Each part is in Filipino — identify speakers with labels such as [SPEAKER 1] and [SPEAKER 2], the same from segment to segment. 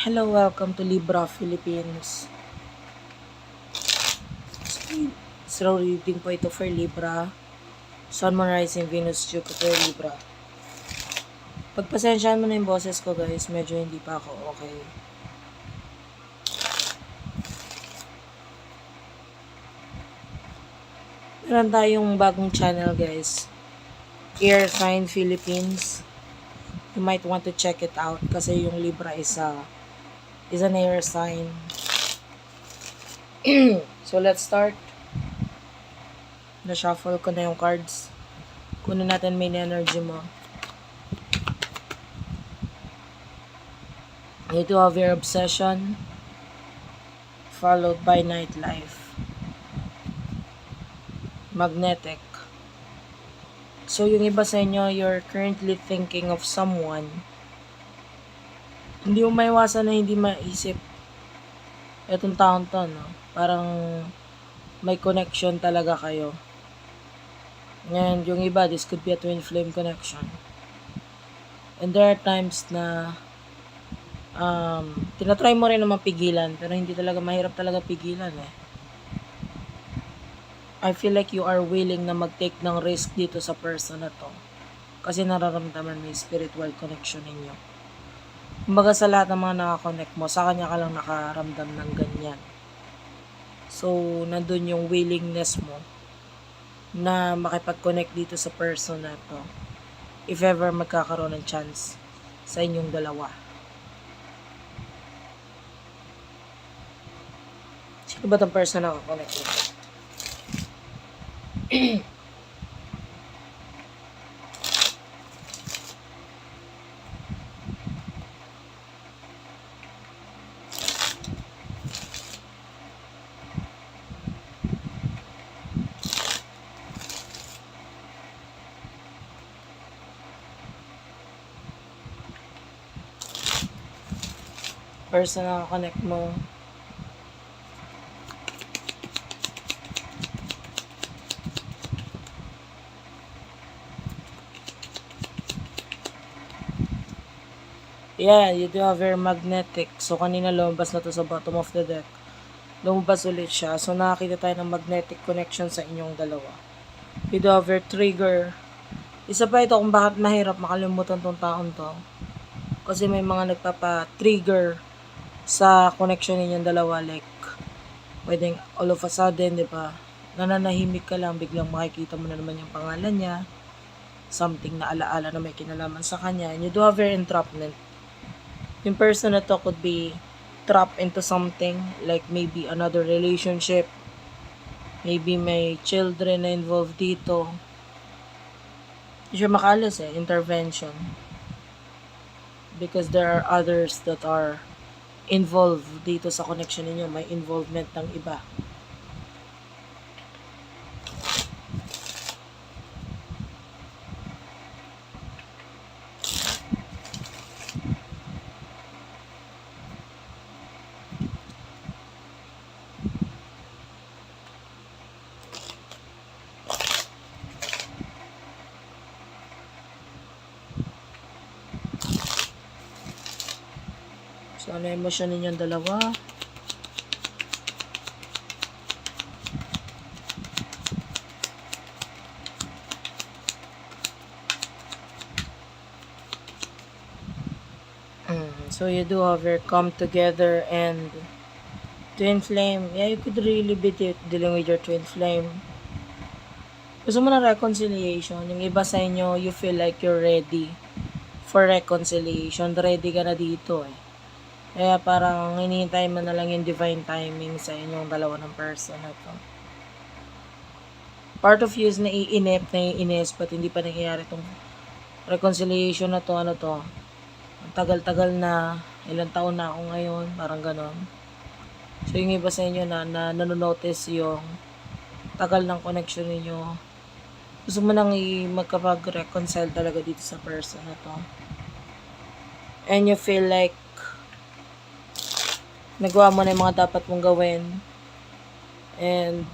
[SPEAKER 1] Hello, welcome to Libra Philippines. Slow reading po ito for Libra. Sun, Moon, Rising, Venus, Jupiter, Libra. Pagpasensyahan mo na yung boses ko guys, medyo hindi pa ako okay. Meron tayong bagong channel guys, Air Sign Philippines. You might want to check it out kasi yung Libra is an air sign. So let's start. Na-shuffle ko na yung cards. Kunin natin main energy mo. You do have your obsession, followed by nightlife. Magnetic. So yung iba sa inyo, you're currently thinking of someone. Hindi mo maiwasan na hindi maisip etong taon to, no? Parang may connection talaga kayo. And yung iba, this could be a twin flame connection. And there are times na tinatry mo rin naman pigilan, pero hindi talaga, mahirap talaga pigilan eh. I feel like you are willing na mag-take ng risk dito sa person na to. Kasi nararamdaman mo yung spiritual connection ninyo. Kumbaga sa lahat ng mga nakakonect mo, sa kanya ka lang nakaramdam ng ganyan. So, nandun yung willingness mo na makipag-connect dito sa person na to. If ever magkakaroon ng chance sa inyong dalawa. Sino ba itong person na nakakonect mo? Person na nakakonect mo. Yeah, you do have very magnetic. So, kanina lumabas na to sa bottom of the deck. Lumabas ulit siya. So, nakakita tayo ng magnetic connection sa inyong dalawa. You do have very trigger. Isa pa ito kung bakit mahirap makalimutan tong taon to. Kasi may mga nagpapa-trigger sa connection ninyong dalawa. Like, pwedeng all of a sudden, di ba? Nananahimik ka lang, biglang makikita mo na naman yung pangalan niya. Something na alaala na may kinalaman sa kanya. And you do have very entrapment. Yung person na to could be trapped into something, like maybe another relationship, maybe may children na involved dito. Hindi siya makalas intervention. Because there are others that are involved dito sa connection ninyo, may involvement ng iba. So, ano yung emosyon ninyong dalawa? So, you do have your come together and twin flame. Yeah, you could really be dealing with your twin flame. Gusto mo na reconciliation. Yung iba sa inyo, you feel like you're ready for reconciliation. Ready ka na dito eh. Kaya parang hinihintay mo na lang yung divine timing sa inyong dalawa ng person na to. Part of you is naiinis, but hindi pa nangyayari itong reconciliation na to. Ano to? Ang tagal-tagal na, ilang taon na ako ngayon, parang ganon. So yung iba sa inyo na nanonotice yung tagal ng connection niyo. Gusto mo nang magkapag-reconcile talaga dito sa person na to. And you feel like nagawa mo na yung mga dapat mong gawin. And,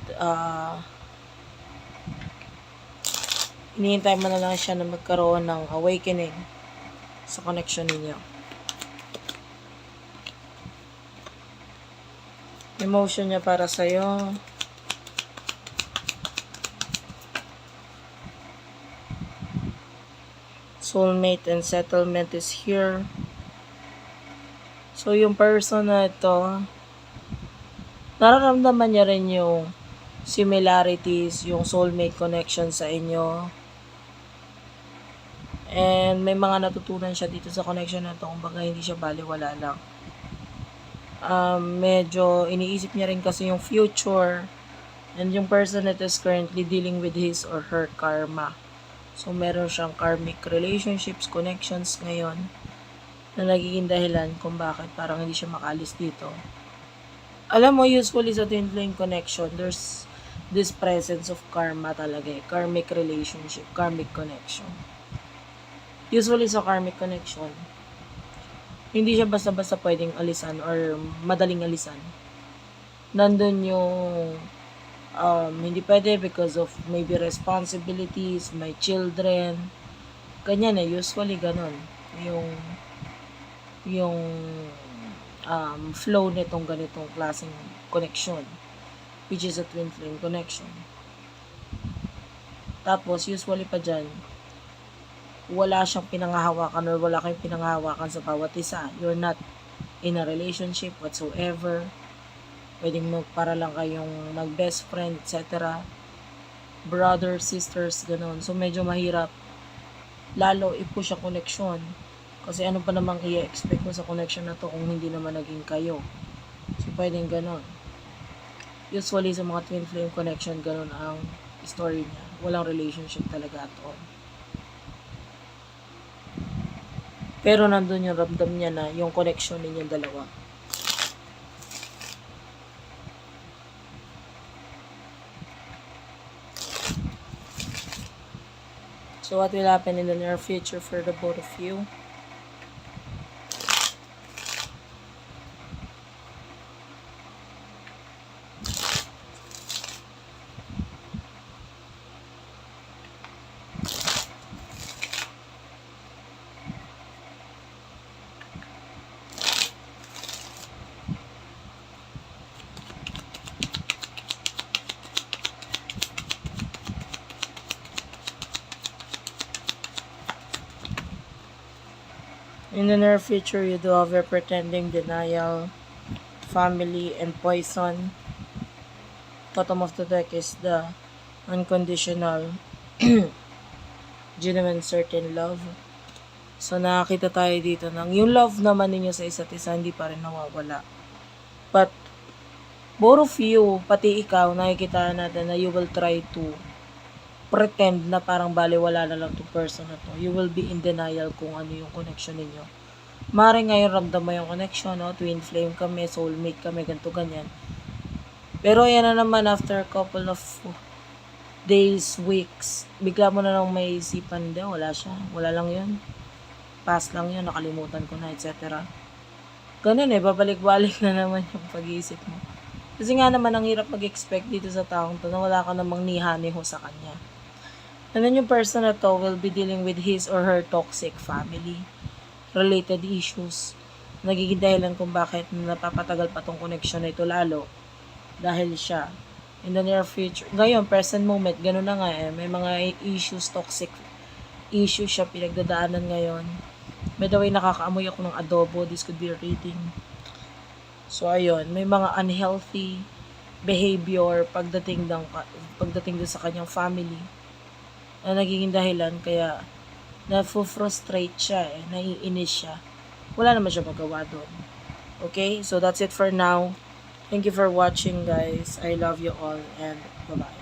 [SPEAKER 1] hinihintay mo na lang siya na magkaroon ng awakening sa connection ninyo. Emotion niya para sa'yo. Soulmate and settlement is here. So, yung person na ito, nararamdaman niya rin yung similarities, yung soulmate connection sa inyo. And may mga natutunan siya dito sa connection na ito. Kumbaga, hindi siya baliwala lang. Medyo iniisip niya rin kasi yung future. And yung person that is currently dealing with his or her karma. So, meron siyang karmic relationships, connections ngayon na nagiging dahilan kung bakit parang hindi siya makalis dito. Alam mo, usually sa twin flame connection, there's this presence of karma talaga eh. Karmic relationship, karmic connection. Usually sa karmic connection, hindi siya basta-basta pwedeng alisan or madaling alisan. Nandun yung hindi pwede because of maybe responsibilities, may children. Ganyan eh, usually ganun. Yung flow nitong ganitong klaseng connection, which is a twin flame connection. Tapos, usually pa dyan, wala siyang pinanghahawakan or wala kayong pinanghahawakan sa bawat isa. You're not in a relationship whatsoever. Pwedeng para lang kayong mag-best friend, etc. Brothers, sisters, ganun. So, medyo mahirap lalo i-push ang connection. Kasi ano pa namang i-expect mo sa connection na to kung hindi naman naging kayo. So, pwedeng ganun. Usually, sa mga twin flame connection, ganun ang story niya. Walang relationship talaga at all. Pero nandun yung ramdam niya na yung connection ninyong dalawa. So, what will happen in the near future for the both of you? In the near future, you do have a pretending, denial, family, and poison. Bottom of the deck is the unconditional, genuine, certain love. So, nakakita tayo dito ng yung love naman ninyo sa isa't isa, hindi pa rin nawawala. But, both of you, pati ikaw, nakikita natin na you will try to pretend na parang baliwala na lang itong person na to. You will be in denial kung ano yung connection ninyo. Maring ngayon ramdam mo yung connection, no? Twin flame kami, soulmate kami, ganito ganyan. Pero yan na naman after a couple of days, weeks, bigla mo na lang may isipan, hindi, wala siya. Wala lang yun. Past lang yun, nakalimutan ko na, etc. Ganun eh, babalik-balik na naman yung pag-iisip mo. Kasi nga naman, ang hirap mag-expect dito sa taong to na wala ka namang nihaniho sa kanya. And then yung person na to will be dealing with his or her toxic family related issues. Nagiging dahilan kung bakit napapatagal pa tong connection na ito lalo. Dahil siya, in the near future, ngayon, present moment, gano'n na nga eh, may mga issues, toxic issues siya pinagdadaanan ngayon. By the way, nakakaamoy ako ng adobo, this could be a reading. So, ayun, may mga unhealthy behavior pagdating doon sa kanyang family na nagiging dahilan kaya na-frustrate siya naiinis siya. Wala naman siya magawa doon. Okay? So, that's it for now. Thank you for watching, guys. I love you all and bye-bye.